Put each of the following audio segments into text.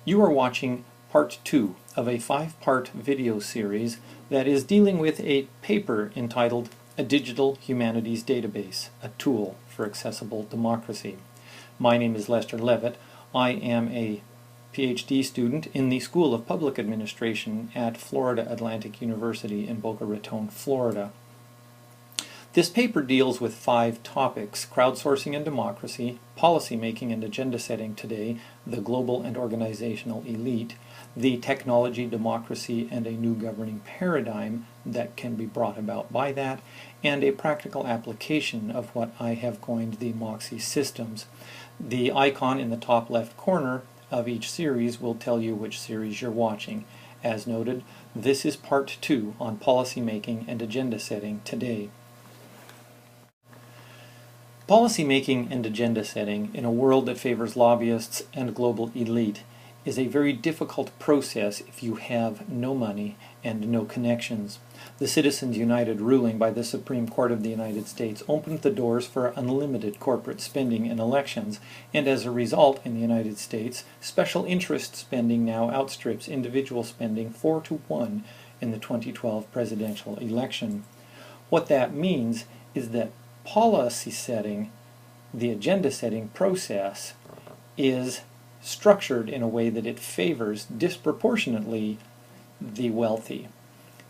You are watching part 2 of a 5-part video series that is dealing with a paper entitled A Digital Humanities Database, a Tool for Accessible Democracy. My name is Lester Leavitt. I am a PhD student in the School of Public Administration at Florida Atlantic University in Boca Raton, Florida. This paper deals with 5 topics: crowdsourcing and democracy, policymaking and agenda setting today, the global and organizational elite, the technology, democracy, and a new governing paradigm that can be brought about by that, and a practical application of what I have coined the MCIS systems. The icon in the top left corner of each series will tell you which series you're watching. As noted, this is part 2 on policymaking and agenda setting today. Policymaking and agenda setting in a world that favors lobbyists and global elite is a very difficult process if you have no money and no connections. The Citizens United ruling by the Supreme Court of the United States opened the doors for unlimited corporate spending in elections, and as a result, in the United States, special interest spending now outstrips individual spending 4-1 in the 2012 presidential election. What that means is that policy setting, the agenda setting process, is structured in a way that it favors disproportionately the wealthy.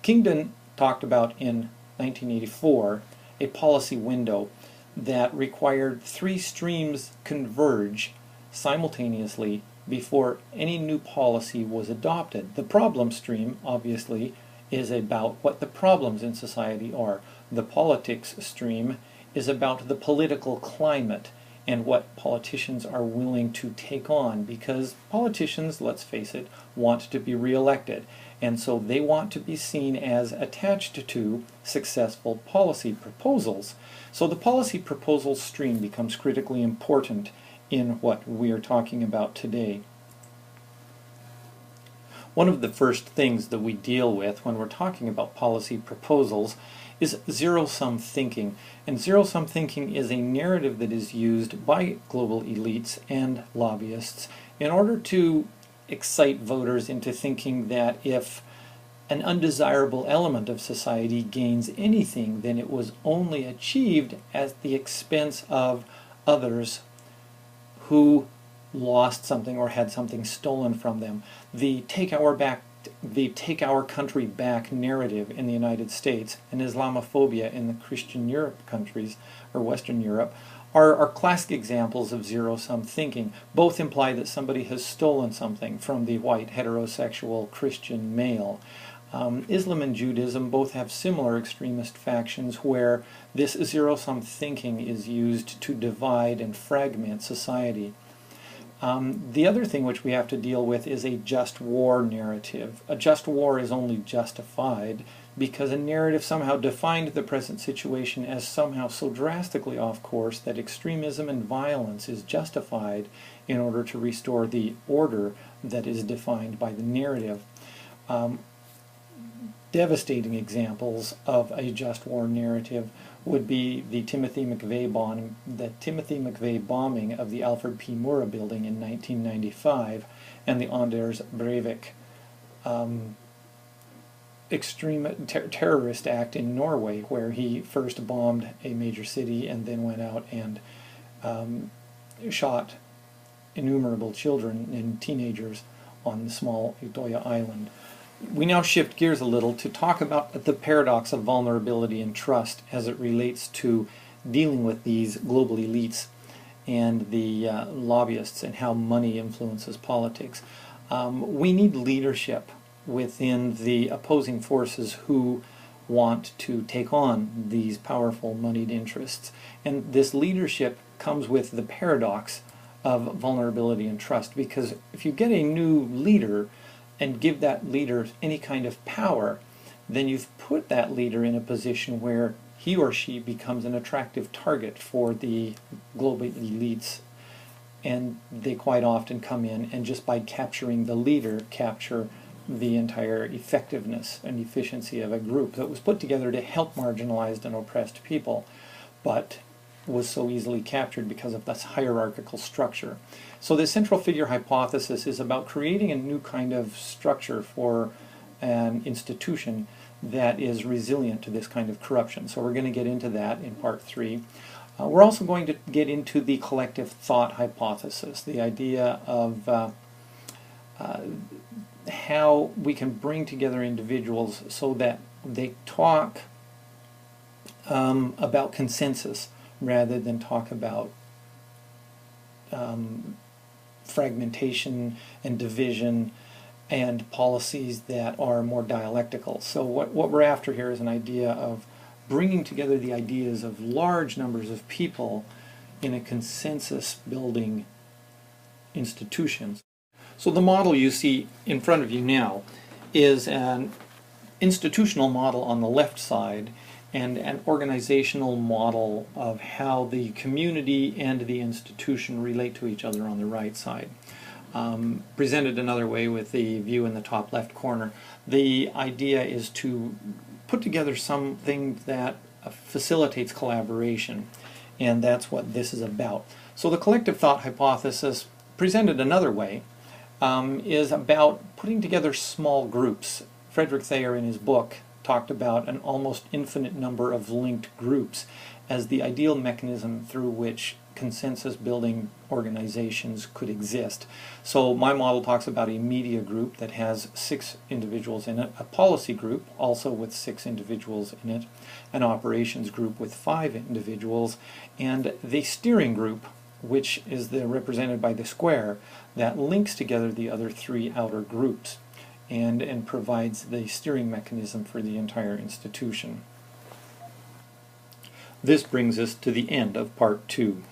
Kingdon talked about in 1984 a policy window that required 3 streams converge simultaneously before any new policy was adopted. The problem stream, obviously, is about what the problems in society are. The politics stream is about the political climate and what politicians are willing to take on, because politicians, let's face it, want to be reelected, and so they want to be seen as attached to successful policy proposals. So the policy proposal stream becomes critically important in what we are talking about today. One of the first things that we deal with when we're talking about policy proposals is zero-sum thinking. And zero-sum thinking is a narrative that is used by global elites and lobbyists in order to excite voters into thinking that if an undesirable element of society gains anything, then it was only achieved at the expense of others who lost something or had something stolen from them. The take our country back narrative in the United States and Islamophobia in the Christian Europe countries, or Western Europe, are classic examples of zero-sum thinking. Both imply that somebody has stolen something from the white heterosexual Christian male. Islam and Judaism both have similar extremist factions where this zero-sum thinking is used to divide and fragment society. The other thing which we have to deal with is a just war narrative. A just war is only justified because a narrative somehow defined the present situation as somehow so drastically off course that extremism and violence is justified in order to restore the order that is defined by the narrative. Devastating examples of a just war narrative would be the Timothy McVeigh bombing of the Alfred P. Murrah building in 1995 and the Anders Breivik extreme terrorist act in Norway, where he first bombed a major city and then went out and shot innumerable children and teenagers on the small Utøya island. We now shift gears a little to talk about the paradox of vulnerability and trust as it relates to dealing with these global elites and the lobbyists and how money influences politics. We need leadership within the opposing forces who want to take on these powerful moneyed interests. And this leadership comes with the paradox of vulnerability and trust, because if you get a new leader and give that leader any kind of power, then you've put that leader in a position where he or she becomes an attractive target for the global elites, and they quite often come in and just by capturing the leader capture the entire effectiveness and efficiency of a group that was put together to help marginalized and oppressed people. But was so easily captured because of this hierarchical structure. So the central figure hypothesis is about creating a new kind of structure for an institution that is resilient to this kind of corruption. So we're going to get into that in part 3. We're also going to get into the collective thought hypothesis, the idea of how we can bring together individuals so that they talk about consensus rather than talk about fragmentation and division and policies that are more dialectical. So what we're after here is an idea of bringing together the ideas of large numbers of people in a consensus-building institution. So the model you see in front of you now is an institutional model on the left side and an organizational model of how the community and the institution relate to each other on the right side. Presented another way with the view in the top left corner, the idea is to put together something that facilitates collaboration, and that's what this is about. So the collective thought hypothesis, presented another way, is about putting together small groups. Frederick Thayer in his book talked about an almost infinite number of linked groups as the ideal mechanism through which consensus-building organizations could exist. So my model talks about a media group that has 6 individuals in it, a policy group also with 6 individuals in it, an operations group with 5 individuals, and the steering group, which is represented by the square, that links together the other 3 outer groups and provides the steering mechanism for the entire institution. This brings us to the end of part 2.